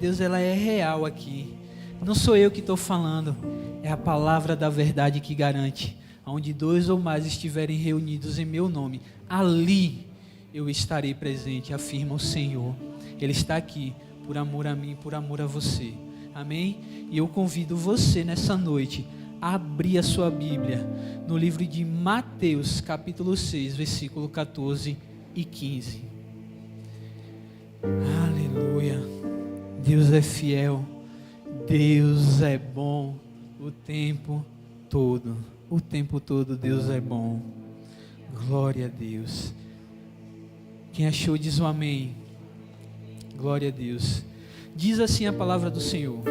Deus ela é real aqui. Não sou eu que estou falando, é a palavra da verdade que garante. Onde 2 ou mais estiverem reunidos em meu nome, ali eu estarei presente, afirma o Senhor. Ele está aqui por amor a mim, por amor a você. Amém? E eu convido você nessa noite a abrir a sua Bíblia no livro de Mateus, capítulo 6, versículo 14 e 15. Aleluia. Deus é fiel. Deus é bom o tempo todo. O tempo todo Deus é bom. Glória a Deus. Quem achou diz um amém. Glória a Deus. Diz assim a palavra do Senhor: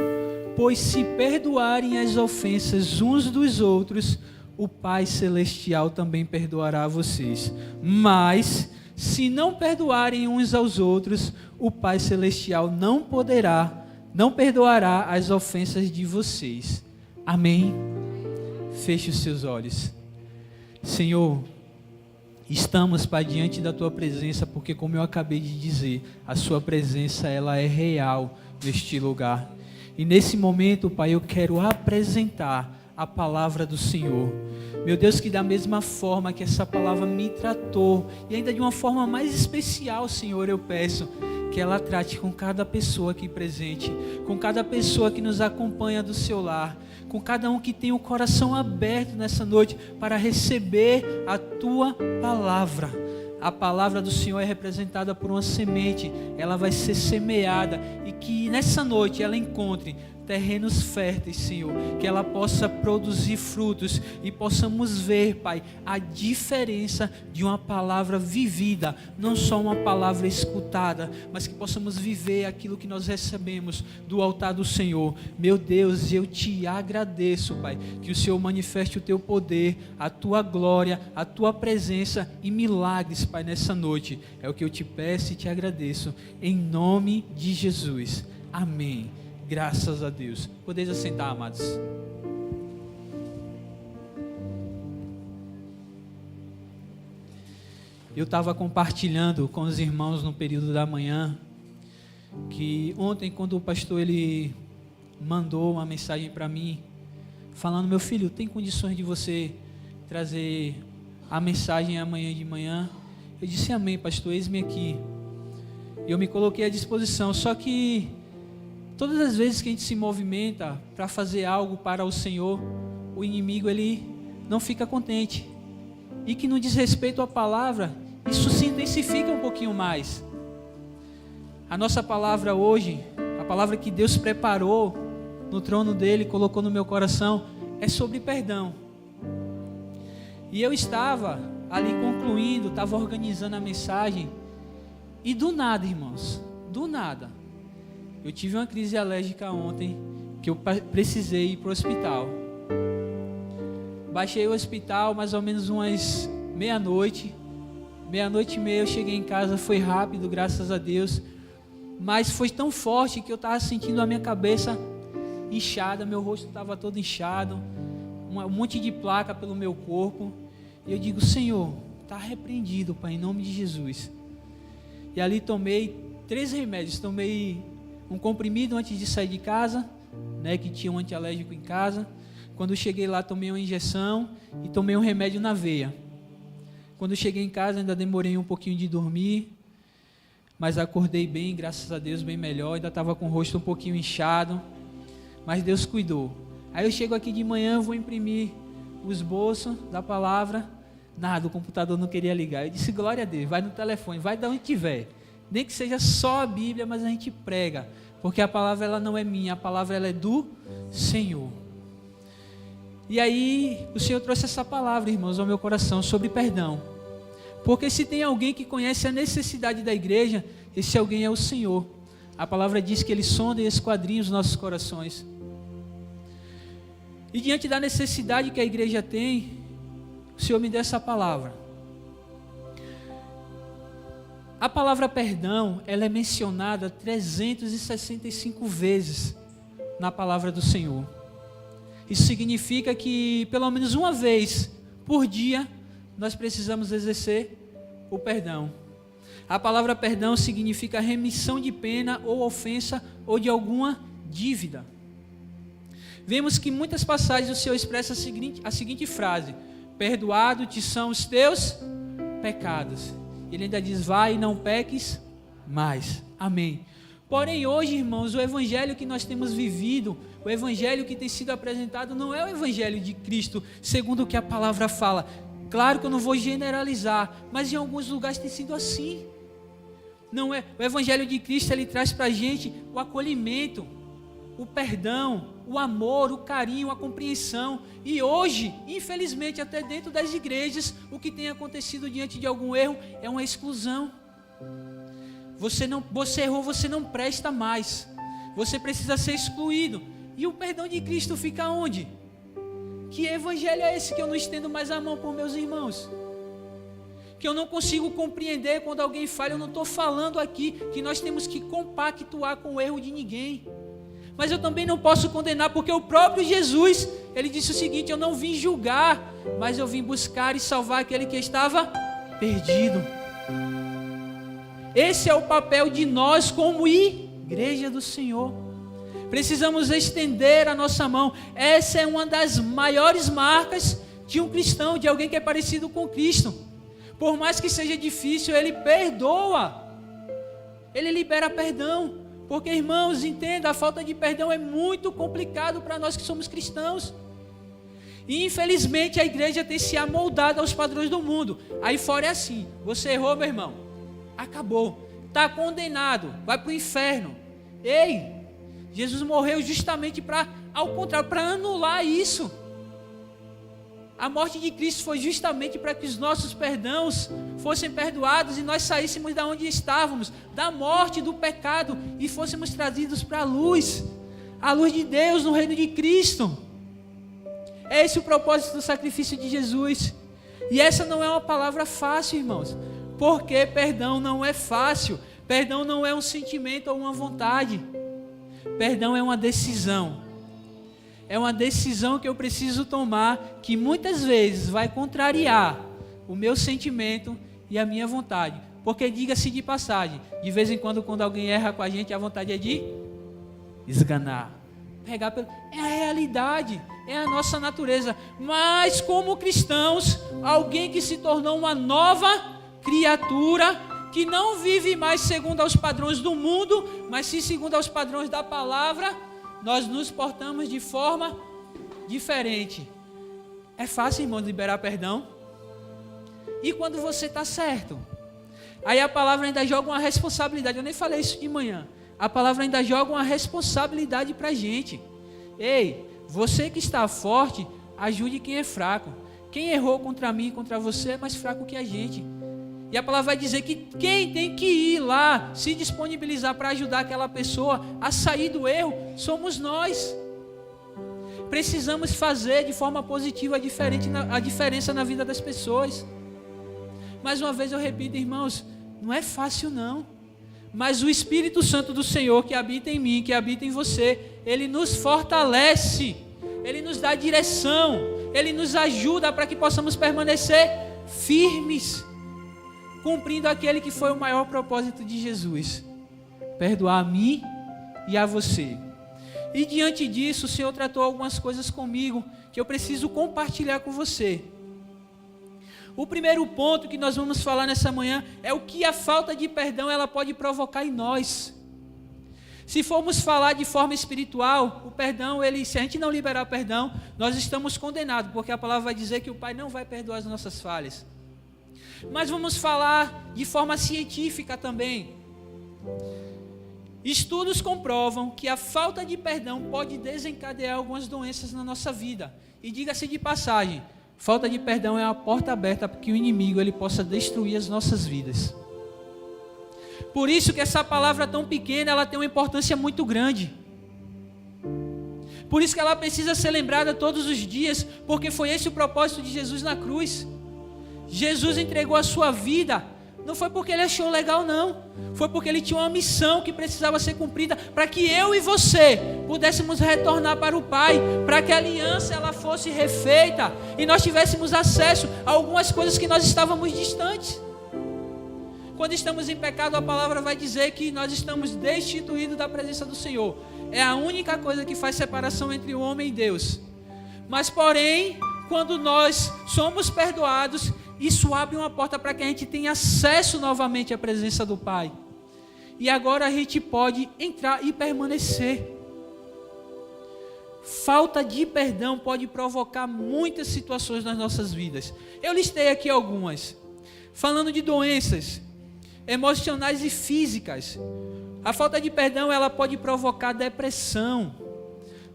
pois se perdoarem as ofensas uns dos outros, o Pai Celestial também perdoará a vocês. Mas se não perdoarem uns aos outros, o Pai Celestial não perdoará as ofensas de vocês. Amém? Feche os seus olhos. Senhor, estamos, Pai, diante da Tua presença, porque como eu acabei de dizer, a Sua presença ela é real neste lugar. E nesse momento, Pai, eu quero apresentar a palavra do Senhor. Meu Deus, que da mesma forma que essa palavra me tratou, e ainda de uma forma mais especial, Senhor, eu peço que ela trate com cada pessoa aqui presente, com cada pessoa que nos acompanha do seu lar, com cada um que tem o coração aberto nessa noite para receber a Tua palavra. A palavra do Senhor é representada por uma semente, ela vai ser semeada e que nessa noite ela encontre terrenos férteis, Senhor, que ela possa produzir frutos e possamos ver, Pai, a diferença de uma palavra vivida, não só uma palavra escutada, mas que possamos viver aquilo que nós recebemos do altar do Senhor. Meu Deus, eu te agradeço, Pai, que o Senhor manifeste o Teu poder, a Tua glória, a Tua presença e milagres, Pai, nessa noite. É o que eu te peço e te agradeço, em nome de Jesus. Amém. Graças a Deus. Podeis assentar, amados. Eu estava compartilhando com os irmãos no período da manhã, que ontem quando o pastor ele mandou uma mensagem para mim, falando: meu filho, tem condições de você trazer a mensagem amanhã de manhã? Eu disse: amém, pastor, eis-me aqui. Eu me coloquei à disposição, só que todas as vezes que a gente se movimenta para fazer algo para o Senhor, o inimigo ele não fica contente. E que no diz respeito à palavra, isso se intensifica um pouquinho mais. A nossa palavra hoje, a palavra que Deus preparou no trono dele, colocou no meu coração, é sobre perdão. E eu estava ali concluindo, estava organizando a mensagem, e do nada, irmãos, do nada, eu tive uma crise alérgica ontem, que eu precisei ir para o hospital. Baixei o hospital mais ou menos umas meia-noite e meia eu cheguei em casa, foi rápido, graças a Deus, mas foi tão forte que eu estava sentindo a minha cabeça inchada, meu rosto estava todo inchado, um monte de placa pelo meu corpo, e eu digo: Senhor, está repreendido, Pai, em nome de Jesus. E ali tomei 3 remédios, tomei um comprimido antes de sair de casa, né, que tinha um antialérgico em casa. Quando cheguei lá, tomei uma injeção e tomei um remédio na veia. Quando cheguei em casa, ainda demorei um pouquinho de dormir, mas acordei bem, graças a Deus, bem melhor. Ainda estava com o rosto um pouquinho inchado, mas Deus cuidou. Aí eu chego aqui de manhã, vou imprimir o esboço da palavra, nada, o computador não queria ligar. Eu disse: glória a Deus, vai no telefone, vai de onde tiver. Nem que seja só a Bíblia, mas a gente prega, porque a palavra ela não é minha, a palavra ela é do Senhor. E aí o Senhor trouxe essa palavra, irmãos, ao meu coração, sobre perdão. Porque se tem alguém que conhece a necessidade da igreja, esse alguém é o Senhor. A palavra diz que Ele sonda e esquadrinha os nossos corações. E diante da necessidade que a igreja tem, o Senhor me deu essa palavra. A palavra perdão, ela é mencionada 365 vezes na palavra do Senhor. Isso significa que pelo menos uma vez por dia nós precisamos exercer o perdão. A palavra perdão significa remissão de pena ou ofensa ou de alguma dívida. Vemos que muitas passagens o Senhor expressa a seguinte frase: perdoado te são os teus pecados. Ele ainda diz: vai e não peques mais. Amém. Porém hoje, irmãos, o evangelho que nós temos vivido, o evangelho que tem sido apresentado, não é o evangelho de Cristo, segundo o que a palavra fala. Claro que eu não vou generalizar, mas em alguns lugares tem sido assim. Não é, o evangelho de Cristo, ele traz para a gente o acolhimento, o perdão, o amor, o carinho, a compreensão. E hoje, infelizmente, até dentro das igrejas, o que tem acontecido diante de algum erro é uma exclusão. Você errou, você não presta mais. Você precisa ser excluído. E o perdão de Cristo fica onde? Que evangelho é esse que eu não estendo mais a mão por meus irmãos? Que eu não consigo compreender quando alguém falha. Eu não estou falando aqui que nós temos que compactuar com o erro de ninguém. Mas eu também não posso condenar, porque o próprio Jesus, ele disse o seguinte: eu não vim julgar, mas eu vim buscar e salvar aquele que estava perdido. Esse é o papel de nós como igreja do Senhor. Precisamos estender a nossa mão. Essa é uma das maiores marcas de um cristão, de alguém que é parecido com Cristo. Por mais que seja difícil, ele perdoa. Ele libera perdão. Porque, irmãos, entenda, a falta de perdão é muito complicado para nós que somos cristãos. E infelizmente a igreja tem se amoldado aos padrões do mundo. Aí fora é assim: você errou, meu irmão, acabou, está condenado, vai para o inferno. Ei, Jesus morreu justamente para, ao contrário, para anular isso. A morte de Cristo foi justamente para que os nossos perdãos fossem perdoados e nós saíssemos da onde estávamos, da morte, do pecado, e fôssemos trazidos para a luz de Deus no reino de Cristo. É esse o propósito do sacrifício de Jesus. E essa não é uma palavra fácil, irmãos, porque perdão não é fácil. Perdão não é um sentimento ou uma vontade. Perdão é uma decisão. É uma decisão que eu preciso tomar, que muitas vezes vai contrariar o meu sentimento e a minha vontade. Porque, diga-se de passagem, de vez em quando alguém erra com a gente, a vontade é de esganar, pegar pelo... É a realidade, é a nossa natureza. Mas como cristãos, alguém que se tornou uma nova criatura, que não vive mais segundo aos padrões do mundo, mas sim segundo aos padrões da palavra, nós nos portamos de forma diferente. É fácil, irmão, liberar perdão? E quando você está certo? Aí a palavra ainda joga uma responsabilidade. Eu nem falei isso de manhã. A palavra ainda joga uma responsabilidade para a gente. Ei, você que está forte, ajude quem é fraco. Quem errou contra mim e contra você é mais fraco que a gente. E a palavra vai dizer que quem tem que ir lá, se disponibilizar para ajudar aquela pessoa a sair do erro, somos nós. Precisamos fazer de forma positiva a diferença na vida das pessoas. Mais uma vez eu repito, irmãos, não é fácil não. Mas o Espírito Santo do Senhor que habita em mim, que habita em você, ele nos fortalece, ele nos dá direção, ele nos ajuda para que possamos permanecer firmes, cumprindo aquele que foi o maior propósito de Jesus: perdoar a mim e a você. E diante disso, o Senhor tratou algumas coisas comigo que eu preciso compartilhar com você. O primeiro ponto que nós vamos falar nessa manhã é o que a falta de perdão ela pode provocar em nós. Se formos falar de forma espiritual, o perdão, se a gente não liberar perdão, nós estamos condenados, porque a palavra vai dizer que o Pai não vai perdoar as nossas falhas. Mas vamos falar de forma científica também. Estudos comprovam que a falta de perdão pode desencadear algumas doenças na nossa vida. E diga-se de passagem, falta de perdão é uma porta aberta para que o inimigo ele possa destruir as nossas vidas. Por isso que essa palavra tão pequena, ela tem uma importância muito grande. Por isso que ela precisa ser lembrada todos os dias, porque foi esse o propósito de Jesus na cruz. Jesus entregou a sua vida, não foi porque ele achou legal não, foi porque ele tinha uma missão que precisava ser cumprida, para que eu e você pudéssemos retornar para o Pai, para que a aliança ela fosse refeita, e nós tivéssemos acesso a algumas coisas que nós estávamos distantes. Quando estamos em pecado, a palavra vai dizer que nós estamos destituídos da presença do Senhor. É a única coisa que faz separação entre o homem e Deus. Mas porém, quando nós somos perdoados, isso abre uma porta para que a gente tenha acesso novamente à presença do Pai. E agora a gente pode entrar e permanecer. Falta de perdão pode provocar muitas situações nas nossas vidas. Eu listei aqui algumas. Falando de doenças emocionais e físicas. A falta de perdão, ela pode provocar depressão,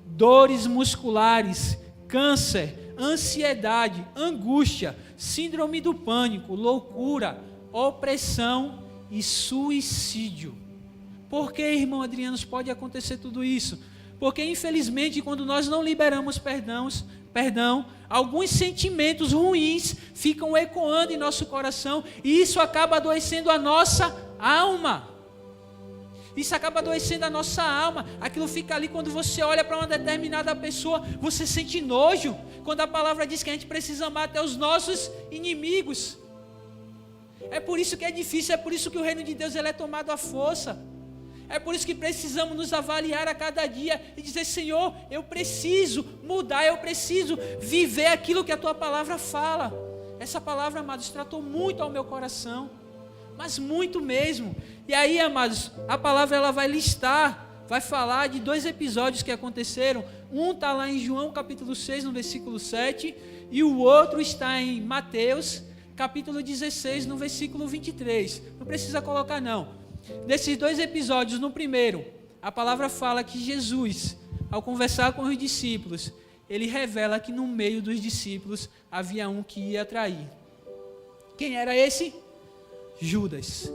dores musculares, câncer, ansiedade, angústia, síndrome do pânico, loucura, opressão e suicídio. Por que, irmão Adriano, pode acontecer tudo isso? Porque infelizmente quando nós não liberamos perdão, alguns sentimentos ruins ficam ecoando em nosso coração e isso acaba adoecendo a nossa alma. Isso acaba adoecendo a nossa alma. Aquilo fica ali quando você olha para uma determinada pessoa, você sente nojo. Quando a palavra diz que a gente precisa amar até os nossos inimigos. É por isso que é difícil, é por isso que o reino de Deus ele é tomado à força. É por isso que precisamos nos avaliar a cada dia e dizer: Senhor, eu preciso mudar, eu preciso viver aquilo que a Tua palavra fala. Essa palavra, amados, tratou muito ao meu coração, mas muito mesmo. E aí, amados, a palavra ela vai listar, vai falar de 2 episódios que aconteceram. Um está lá em João capítulo 6, no versículo 7, e o outro está em Mateus capítulo 16, no versículo 23. Não precisa colocar não. Desses 2 episódios, no primeiro, a palavra fala que Jesus, ao conversar com os discípulos, ele revela que no meio dos discípulos havia um que ia trair. Quem era esse? Judas.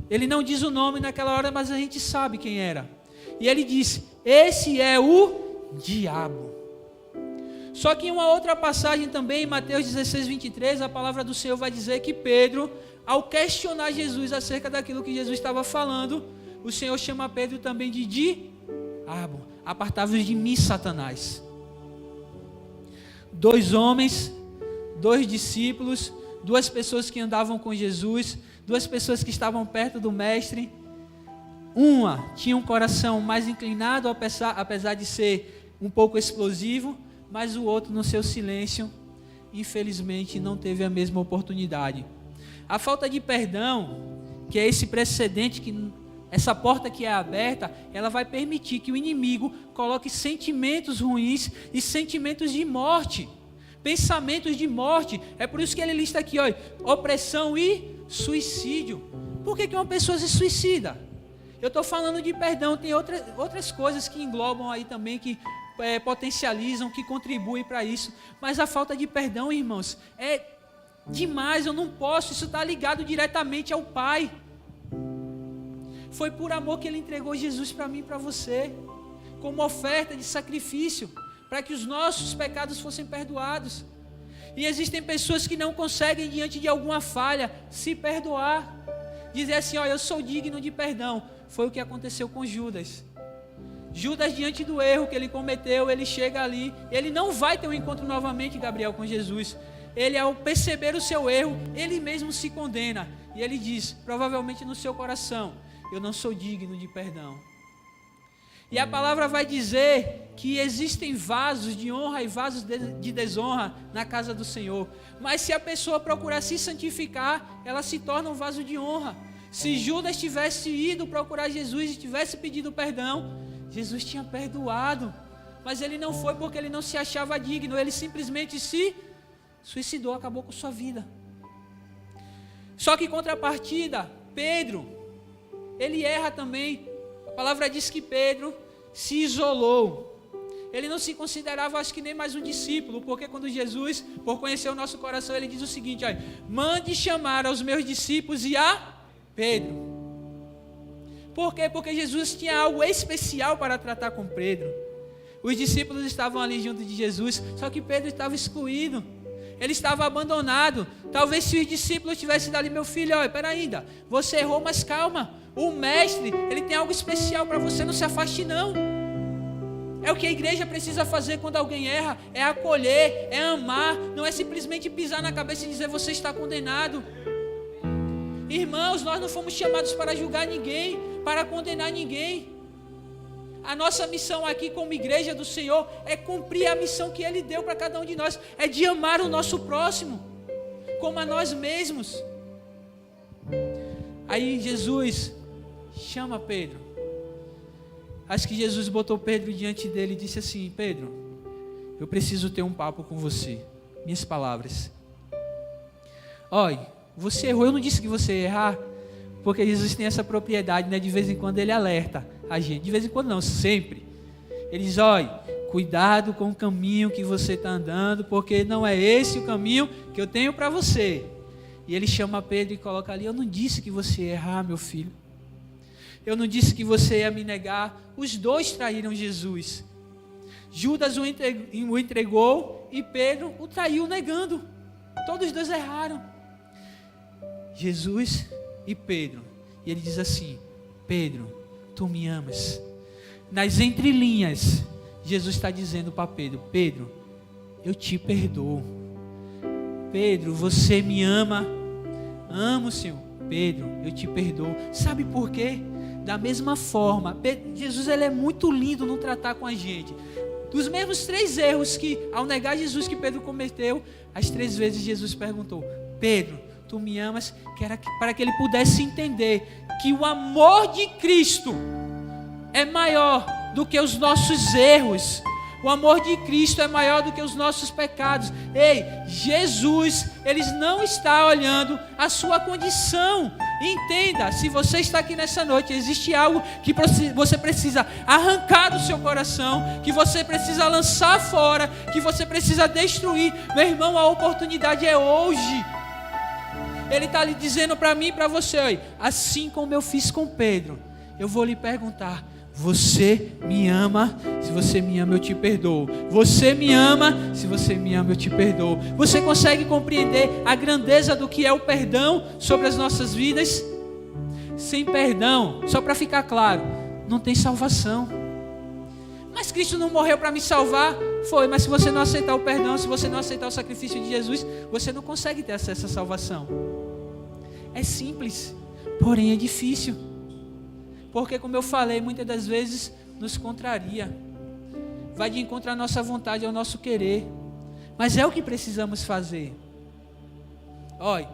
Ele não diz o nome naquela hora, mas a gente sabe quem era. E ele diz: esse é o diabo. Só que em uma outra passagem também, em Mateus 16, 23, a palavra do Senhor vai dizer que Pedro, ao questionar Jesus acerca daquilo que Jesus estava falando, o Senhor chama Pedro também de diabo. Apartai-vos de mim, Satanás. 2 homens, 2 discípulos, 2 pessoas que andavam com Jesus, 2 pessoas que estavam perto do Mestre. Uma tinha um coração mais inclinado, apesar de ser um pouco explosivo, mas o outro, no seu silêncio, infelizmente não teve a mesma oportunidade. A falta de perdão, que é esse precedente, essa porta que é aberta, ela vai permitir que o inimigo coloque sentimentos ruins e sentimentos de morte, pensamentos de morte. É por isso que ele lista aqui, ó, opressão e suicídio. Por que uma pessoa se suicida? Eu estou falando de perdão, tem outras coisas que englobam aí também, que potencializam, que contribuem para isso. Mas a falta de perdão, irmãos, é demais, eu não posso, isso está ligado diretamente ao Pai. Foi por amor que Ele entregou Jesus para mim e para você, como oferta de sacrifício, para que os nossos pecados fossem perdoados. E existem pessoas que não conseguem, diante de alguma falha, se perdoar, dizer assim: ó, eu sou digno de perdão. Foi o que aconteceu com Judas. Judas, diante do erro que ele cometeu, ele chega ali, ele não vai ter um encontro novamente, Gabriel, com Jesus. Ele, ao perceber o seu erro, ele mesmo se condena. E ele diz, provavelmente no seu coração: eu não sou digno de perdão. E a palavra vai dizer que existem vasos de honra e vasos de desonra na casa do Senhor. Mas se a pessoa procurar se santificar, ela se torna um vaso de honra. Se Judas tivesse ido procurar Jesus e tivesse pedido perdão, Jesus tinha perdoado. Mas ele não foi porque ele não se achava digno. Ele simplesmente se suicidou, acabou com sua vida. Só que em contrapartida, Pedro, ele erra também. A palavra diz que Pedro se isolou. Ele não se considerava, acho que nem mais um discípulo, porque quando Jesus, por conhecer o nosso coração, ele diz o seguinte: olha, mande chamar aos meus discípulos e a Pedro. Por quê? Porque Jesus tinha algo especial para tratar com Pedro. Os discípulos estavam ali junto de Jesus, só que Pedro estava excluído. Ele estava abandonado. Talvez se os discípulos tivessem dado: meu filho, olha, peraí ainda, você errou, mas calma. O mestre, ele tem algo especial para você, não se afaste não. É o que a igreja precisa fazer quando alguém erra, é acolher, é amar, não é simplesmente pisar na cabeça e dizer: você está condenado. Irmãos, nós não fomos chamados para julgar ninguém, para condenar ninguém. A nossa missão aqui como igreja do Senhor é cumprir a missão que Ele deu para cada um de nós, é de amar o nosso próximo como a nós mesmos. Aí Jesus chama Pedro. Acho que Jesus botou Pedro diante dele e disse assim: Pedro, eu preciso ter um papo com você. Minhas palavras. Olha, você errou. Eu não disse que você ia errar, porque Jesus tem essa propriedade, né? De vez em quando Ele alerta a gente. De vez em quando não, sempre. Ele diz: olha, cuidado com o caminho que você está andando, porque não é esse o caminho que eu tenho para você. E Ele chama Pedro e coloca ali: eu não disse que você ia errar, meu filho. Eu não disse que você ia me negar. Os dois traíram Jesus. Judas o entregou e Pedro o traiu negando. Todos os dois erraram. Jesus e Pedro. E ele diz assim: Pedro, tu me amas. Nas entrelinhas, Jesus está dizendo para Pedro: Pedro, eu te perdoo. Pedro, você me ama. Amo, Senhor. Pedro, eu te perdoo. Sabe por quê? Da mesma forma, Jesus ele é muito lindo no tratar com a gente. Dos mesmos 3 erros que, ao negar Jesus, que Pedro cometeu, as 3 vezes Jesus perguntou: Pedro, tu me amas? Que era para que ele pudesse entender que o amor de Cristo é maior do que os nossos erros. O amor de Cristo é maior do que os nossos pecados. Ei, Jesus, Ele não está olhando a sua condição. Entenda, se você está aqui nessa noite, existe algo que você precisa arrancar do seu coração, que você precisa lançar fora, que você precisa destruir. Meu irmão, a oportunidade é hoje. Ele está lhe dizendo para mim e para você: olha, assim como eu fiz com Pedro, eu vou lhe perguntar: você me ama? Se você me ama, eu te perdoo. Você me ama? Se você me ama, eu te perdoo. Você consegue compreender a grandeza do que é o perdão sobre as nossas vidas? Sem perdão, só para ficar claro, não tem salvação. Mas Cristo não morreu para me salvar? Foi, mas se você não aceitar o perdão, se você não aceitar o sacrifício de Jesus, você não consegue ter acesso à salvação. É simples, porém é difícil. Porque, como eu falei, muitas das vezes nos contraria. Vai de encontro à nossa vontade, ao nosso querer. Mas é o que precisamos fazer. Olha,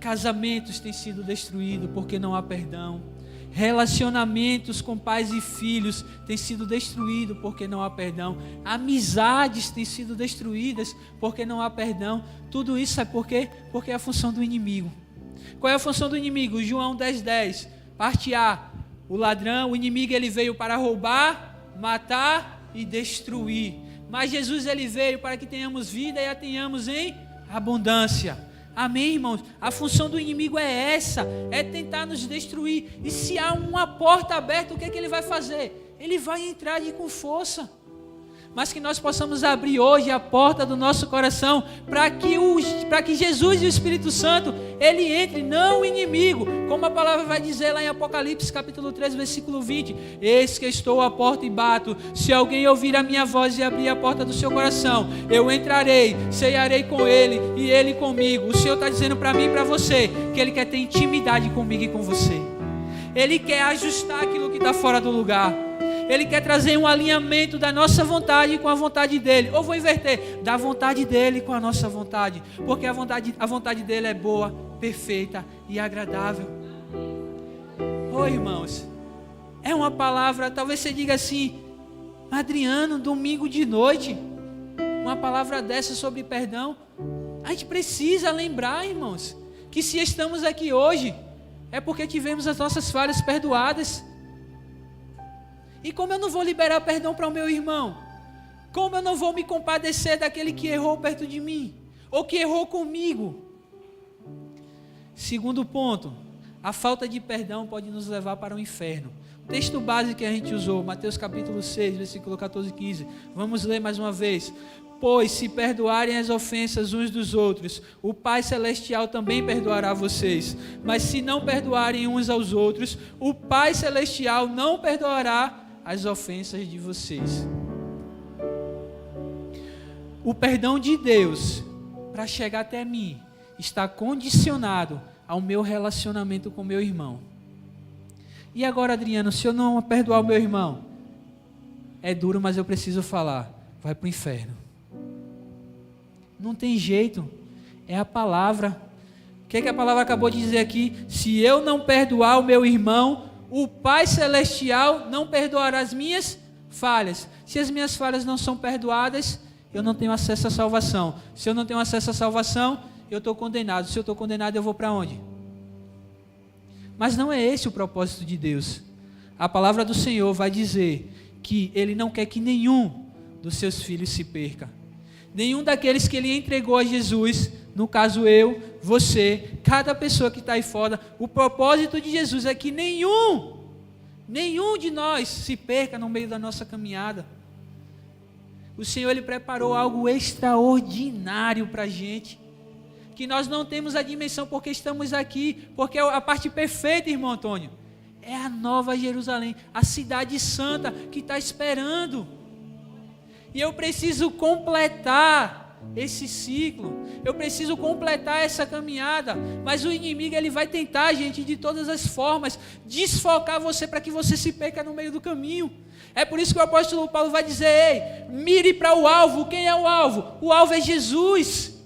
casamentos têm sido destruídos porque não há perdão. Relacionamentos com pais e filhos têm sido destruídos porque não há perdão. Amizades têm sido destruídas porque não há perdão. Tudo isso é porque é a função do inimigo. Qual é a função do inimigo? João 10:10. Parte A, o ladrão, o inimigo, ele veio para roubar, matar e destruir. Mas Jesus, ele veio para que tenhamos vida e a tenhamos em abundância. Amém, irmãos? A função do inimigo é essa, é tentar nos destruir. E se há uma porta aberta, o que é que ele vai fazer? Ele vai entrar com força. Mas que nós possamos abrir hoje a porta do nosso coração para que Jesus e o Espírito Santo, ele entre, não o inimigo, como a palavra vai dizer lá em Apocalipse capítulo 3, versículo 20, eis que estou à porta e bato, se alguém ouvir a minha voz e abrir a porta do seu coração, eu entrarei, cearei com ele e ele comigo. O Senhor está dizendo para mim e para você, que Ele quer ter intimidade comigo e com você. Ele quer ajustar aquilo que está fora do lugar. Ele quer trazer um alinhamento da nossa vontade com a vontade dEle. Ou vou inverter, da vontade dEle com a nossa vontade. Porque a vontade dEle é boa, perfeita e agradável. Irmãos, é uma palavra, talvez você diga assim: Adriano, domingo de noite, uma palavra dessa sobre perdão. A gente precisa lembrar, irmãos, que se estamos aqui hoje, é porque tivemos as nossas falhas perdoadas. E como eu não vou liberar perdão para o meu irmão? Como eu não vou me compadecer daquele que errou perto de mim? Ou que errou comigo? Segundo ponto, a falta de perdão pode nos levar para o inferno. O texto base que a gente usou, Mateus capítulo 6, versículo 14 e 15. Vamos ler mais uma vez. Pois se perdoarem as ofensas uns dos outros, o Pai Celestial também perdoará vocês. Mas se não perdoarem uns aos outros, o Pai Celestial não perdoará as ofensas de vocês. O perdão de Deus, para chegar até mim, está condicionado ao meu relacionamento com meu irmão. E agora, Adriano, se eu não perdoar o meu irmão? É duro, mas eu preciso falar. Vai para o inferno. Não tem jeito. É a palavra. O que a palavra acabou de dizer aqui? Se eu não perdoar o meu irmão, o Pai Celestial não perdoará as minhas falhas. Se as minhas falhas não são perdoadas, eu não tenho acesso à salvação. Se eu não tenho acesso à salvação, eu estou condenado. Se eu estou condenado, eu vou para onde? Mas não é esse o propósito de Deus. A palavra do Senhor vai dizer que Ele não quer que nenhum dos seus filhos se perca. Nenhum daqueles que Ele entregou a Jesus, no caso eu, você, cada pessoa que está aí fora, o propósito de Jesus é que nenhum de nós se perca no meio da nossa caminhada. O Senhor, Ele preparou algo extraordinário para a gente, que nós não temos a dimensão porque estamos aqui, porque a parte perfeita, irmão Antônio, é a Nova Jerusalém, a cidade santa que está esperando. E eu preciso completar esse ciclo, eu preciso completar essa caminhada, mas o inimigo ele vai tentar, gente, de todas as formas, desfocar você para que você se perca no meio do caminho. É por isso que o apóstolo Paulo vai dizer, ei, mire para o alvo. Quem é o alvo? O alvo é Jesus.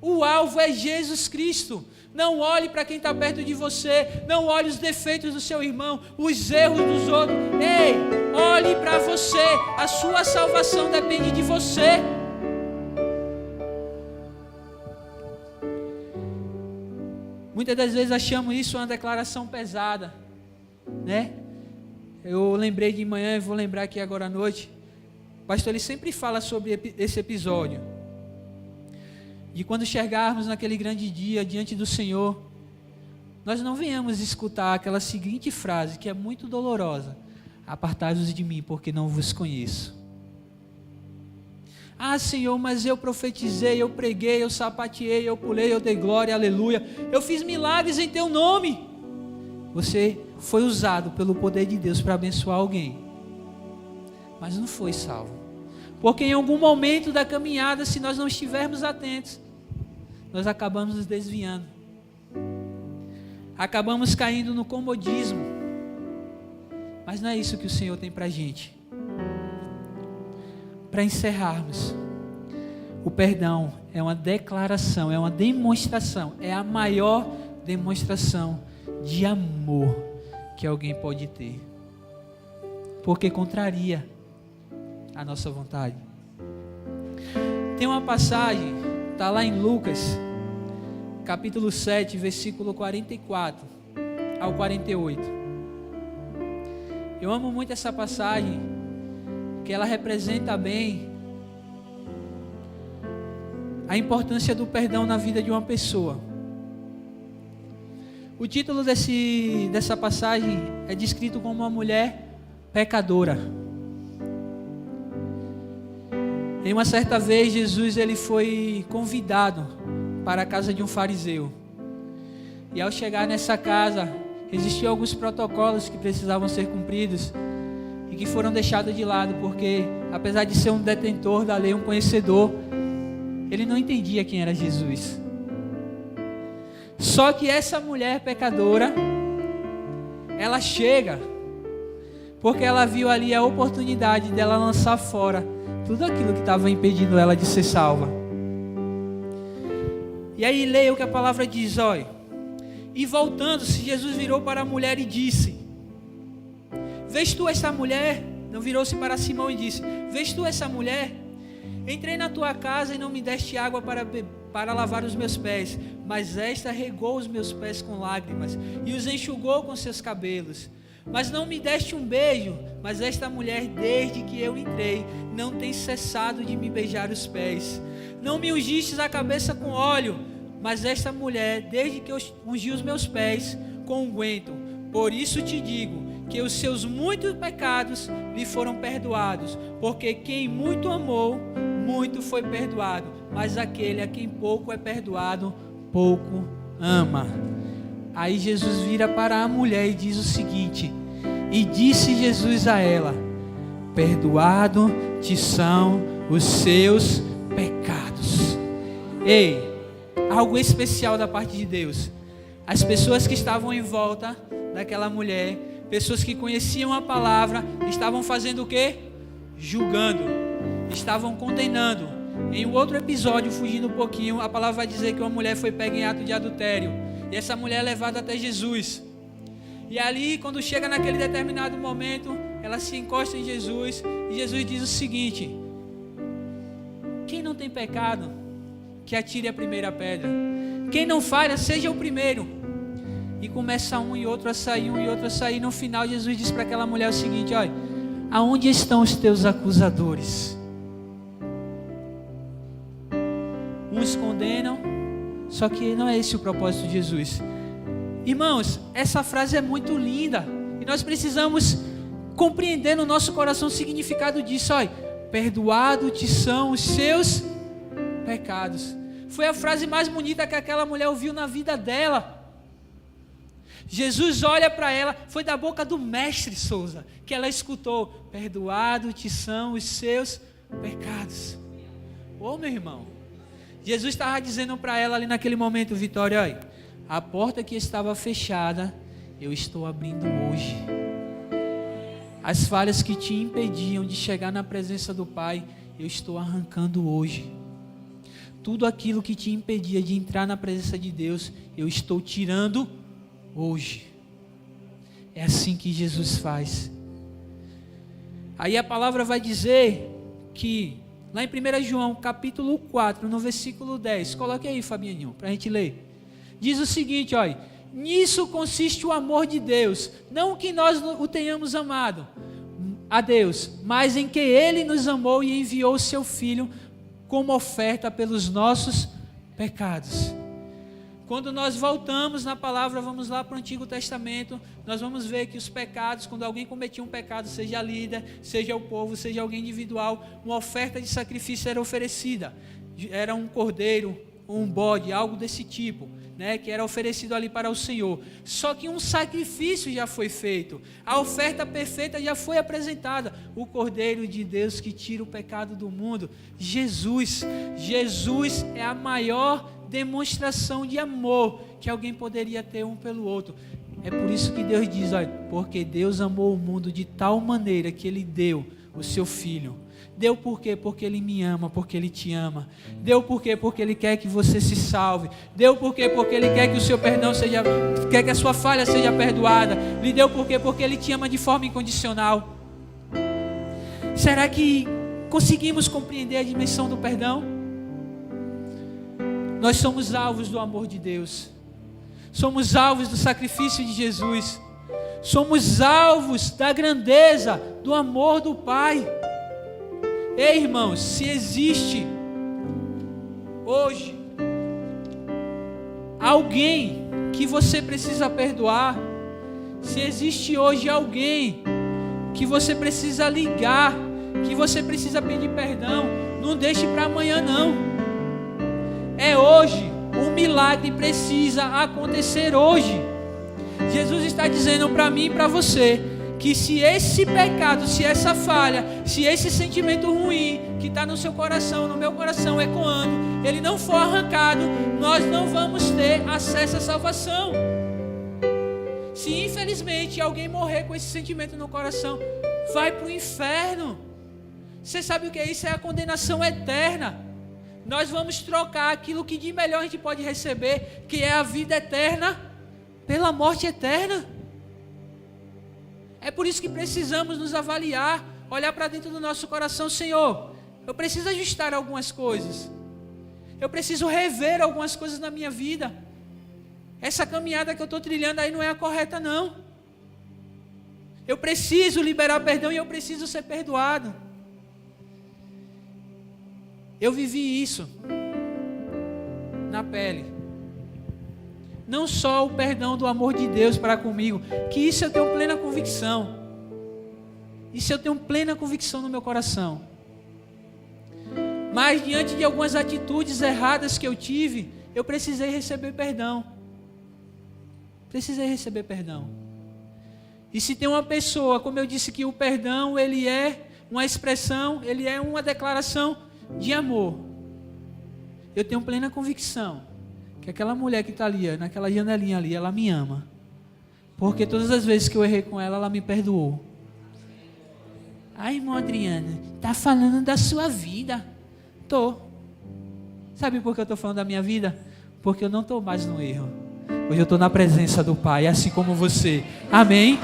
O alvo é Jesus Cristo. Não olhe para quem está perto de você, não olhe os defeitos do seu irmão, os erros dos outros. Ei, olhe para você, a sua salvação depende de você. Muitas das vezes achamos isso uma declaração pesada, né? Eu lembrei de manhã e vou lembrar aqui agora à noite. O pastor ele sempre fala sobre esse episódio. E quando chegarmos naquele grande dia diante do Senhor, nós não venhamos escutar aquela seguinte frase que é muito dolorosa: apartai-vos de mim, porque não vos conheço. Ah, Senhor, mas eu profetizei, eu preguei, eu sapateei, eu pulei, eu dei glória, aleluia. Eu fiz milagres em teu nome. Você foi usado pelo poder de Deus para abençoar alguém, mas não foi salvo. Porque em algum momento da caminhada, se nós não estivermos atentos, nós acabamos nos desviando. Acabamos caindo no comodismo. Mas não é isso que o Senhor tem para a gente. Para encerrarmos, o perdão é uma declaração, é uma demonstração, é a maior demonstração de amor que alguém pode ter. Porque contraria a nossa vontade. Tem uma passagem, está lá em Lucas, capítulo 7, versículo 44 ao 48. Eu amo muito essa passagem, que ela representa bem a importância do perdão na vida de uma pessoa. O título dessa passagem é descrito como uma mulher pecadora. Em uma certa vez, Jesus ele foi convidado para a casa de um fariseu. E ao chegar nessa casa, existiam alguns protocolos que precisavam ser cumpridos e que foram deixados de lado, porque apesar de ser um detentor da lei, um conhecedor, ele não entendia quem era Jesus. Só que essa mulher pecadora, ela chega, porque ela viu ali a oportunidade dela lançar fora tudo aquilo que estava impedindo ela de ser salva. E aí leia o que a palavra diz, olha. E voltando-se, Jesus virou para a mulher e disse: vês tu essa mulher? Não, virou-se para Simão e disse: vês tu essa mulher? Entrei na tua casa e não me deste água para lavar os meus pés, mas esta regou os meus pés com lágrimas e os enxugou com seus cabelos. Mas não me deste um beijo, mas esta mulher, desde que eu entrei, não tem cessado de me beijar os pés. Não me ungistes a cabeça com óleo, mas esta mulher, desde que eu ungi os meus pés com unguento. Por isso te digo que os seus muitos pecados lhe foram perdoados, porque quem muito amou, muito foi perdoado, mas aquele a quem pouco é perdoado, pouco ama. Aí Jesus vira para a mulher e diz o seguinte: e disse Jesus a ela: perdoado te são os seus pecados. Ei, algo especial da parte de Deus. As pessoas que estavam em volta daquela mulher, pessoas que conheciam a palavra, estavam fazendo o quê? Julgando, estavam condenando. Em um outro episódio, fugindo um pouquinho, a palavra vai dizer que uma mulher foi pega em ato de adultério, e essa mulher é levada até Jesus. E ali, quando chega naquele determinado momento, ela se encosta em Jesus, e Jesus diz o seguinte: quem não tem pecado, que atire a primeira pedra. Quem não falha, seja o primeiro. E começa um e outro a sair, um e outro a sair. No final, Jesus diz para aquela mulher o seguinte: olha, aonde estão os teus acusadores? Uns condenam, só que não é esse o propósito de Jesus. Irmãos, essa frase é muito linda, e nós precisamos compreender no nosso coração o significado disso. Olha, perdoado te são os seus pecados. Foi a frase mais bonita que aquela mulher ouviu na vida dela. Jesus olha para ela, foi da boca do mestre Souza que ela escutou: perdoado te são os seus pecados. Ô meu irmão, Jesus estava dizendo para ela ali naquele momento: Vitória, olha, a porta que estava fechada, eu estou abrindo hoje. As falhas que te impediam de chegar na presença do Pai, eu estou arrancando hoje. Tudo aquilo que te impedia de entrar na presença de Deus, eu estou tirando hoje. É assim que Jesus faz. Aí a palavra vai dizer que, lá em 1 João capítulo 4, no versículo 10, coloque aí, Fabianinho, para a gente ler. Diz o seguinte, olha: nisso consiste o amor de Deus, não que nós o tenhamos amado a Deus, mas em que Ele nos amou e enviou o seu Filho como oferta pelos nossos pecados. Quando nós voltamos na palavra, vamos lá para o Antigo Testamento, nós vamos ver que os pecados, quando alguém cometia um pecado, seja a líder, seja o povo, seja alguém individual, uma oferta de sacrifício era oferecida. Era um cordeiro, um bode, algo desse tipo, né, que era oferecido ali para o Senhor. Só que um sacrifício já foi feito, a oferta perfeita já foi apresentada, o Cordeiro de Deus que tira o pecado do mundo, Jesus. Jesus é a maior demonstração de amor que alguém poderia ter um pelo outro. É por isso que Deus diz, olha, porque Deus amou o mundo de tal maneira que Ele deu o seu Filho. Deu por quê? Porque Ele me ama, porque Ele te ama. Deu por quê? Porque Ele quer que você se salve. Deu por quê? Porque Ele quer que o seu perdão seja, quer que a sua falha seja perdoada. Lhe deu por quê? Porque Ele te ama de forma incondicional. Será que conseguimos compreender a dimensão do perdão? Nós somos alvos do amor de Deus. Somos alvos do sacrifício de Jesus. Somos alvos da grandeza do amor do Pai. Ei, irmãos, se existe hoje alguém que você precisa perdoar, se existe hoje alguém que você precisa ligar, que você precisa pedir perdão, não deixe para amanhã não. É hoje, o milagre precisa acontecer hoje. Jesus está dizendo para mim e para você que se esse pecado, se essa falha, se esse sentimento ruim que está no seu coração, no meu coração, ecoando, ele não for arrancado, nós não vamos ter acesso à salvação. Se infelizmente alguém morrer com esse sentimento no coração, vai para o inferno. Você sabe o que é isso? É a condenação eterna. Nós vamos trocar aquilo que de melhor a gente pode receber, que é a vida eterna, pela morte eterna. É por isso que precisamos nos avaliar, olhar para dentro do nosso coração. Senhor, eu preciso ajustar algumas coisas. Eu preciso rever algumas coisas na minha vida. Essa caminhada que eu estou trilhando aí não é a correta não. Eu preciso liberar perdão e eu preciso ser perdoado. Eu vivi isso na pele. Não só o perdão do amor de Deus para comigo, que isso eu tenho plena convicção. Isso eu tenho plena convicção no meu coração. Mas diante de algumas atitudes erradas que eu tive, eu precisei receber perdão. Precisei receber perdão. E se tem uma pessoa, como eu disse, que o perdão, ele é uma expressão, ele é uma declaração de amor. Eu tenho plena convicção que aquela mulher que está ali, naquela janelinha ali, ela me ama. Porque todas as vezes que eu errei com ela, ela me perdoou. Ai, irmão Adriano, está falando da sua vida. Tô. Sabe por que eu estou falando da minha vida? Porque eu não estou mais no erro. Hoje eu estou na presença do Pai, assim como você. Amém?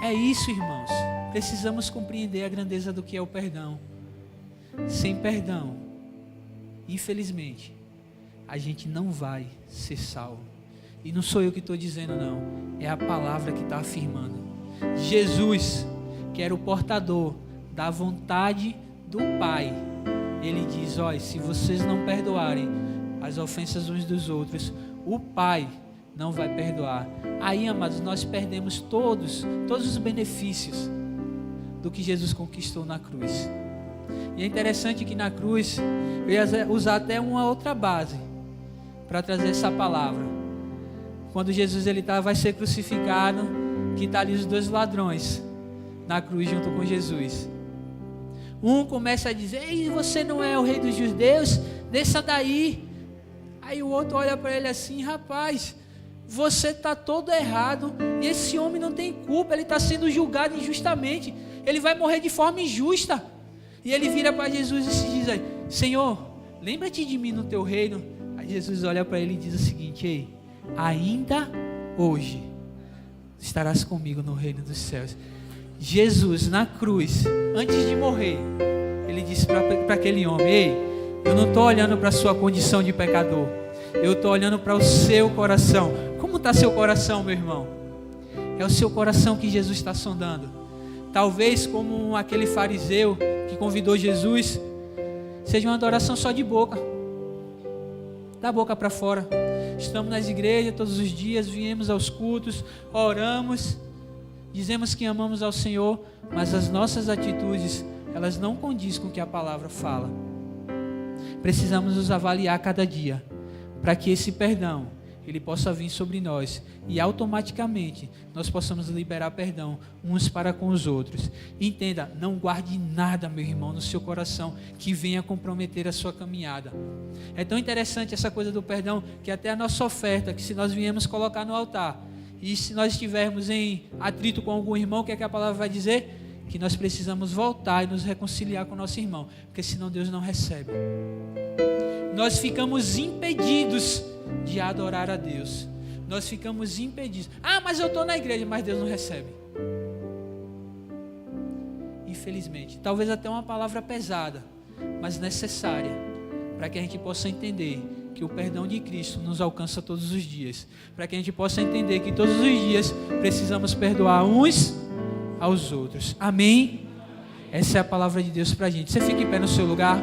É isso, irmãos. Precisamos compreender a grandeza do que é o perdão. Sem perdão, infelizmente, a gente não vai ser salvo. E não sou eu que estou dizendo, não. É a palavra que está afirmando. Jesus, que era o portador da vontade do Pai, ele diz: olha, se vocês não perdoarem as ofensas uns dos outros, o Pai não vai perdoar. Aí, amados, nós perdemos todos os benefícios do que Jesus conquistou na cruz. E é interessante que na cruz, eu ia usar até uma outra base para trazer essa palavra. Quando Jesus vai ser crucificado, que está ali os dois ladrões na cruz junto com Jesus. Um começa a dizer: ei, você não é o rei dos judeus? Desça daí. Aí o outro olha para ele assim: rapaz, você está todo errado, e esse homem não tem culpa, ele está sendo julgado injustamente, ele vai morrer de forma injusta. E ele vira para Jesus e se diz: Senhor, lembra-te de mim no teu reino. Aí Jesus olha para ele e diz o seguinte: ei, ainda hoje estarás comigo no reino dos céus. Jesus na cruz, antes de morrer, ele disse para aquele homem: ei, eu não estou olhando para a sua condição de pecador, eu estou olhando para o seu coração. Como está seu coração, meu irmão? É o seu coração que Jesus está sondando. Talvez como aquele fariseu que convidou Jesus, seja uma adoração só de boca, da boca para fora. Estamos nas igrejas todos os dias, viemos aos cultos, oramos, dizemos que amamos ao Senhor, mas as nossas atitudes, elas não condizem com o que a palavra fala. Precisamos nos avaliar cada dia, para que esse perdão, ele possa vir sobre nós, e automaticamente nós possamos liberar perdão uns para com os outros. Entenda, não guarde nada, meu irmão, no seu coração que venha comprometer a sua caminhada. É tão interessante essa coisa do perdão, que até a nossa oferta, que se nós viemos colocar no altar, e se nós estivermos em atrito com algum irmão, o que é que a palavra vai dizer? Que nós precisamos voltar e nos reconciliar com o nosso irmão, porque senão Deus não recebe. Nós ficamos impedidos de adorar a Deus. Nós ficamos impedidos. Ah, mas eu estou na igreja, mas Deus não recebe. Infelizmente. Talvez até uma palavra pesada, mas necessária, para que a gente possa entender que o perdão de Cristo nos alcança todos os dias. Para que a gente possa entender que todos os dias precisamos perdoar uns aos outros. Amém? Essa é a palavra de Deus para a gente. Você fica em pé no seu lugar.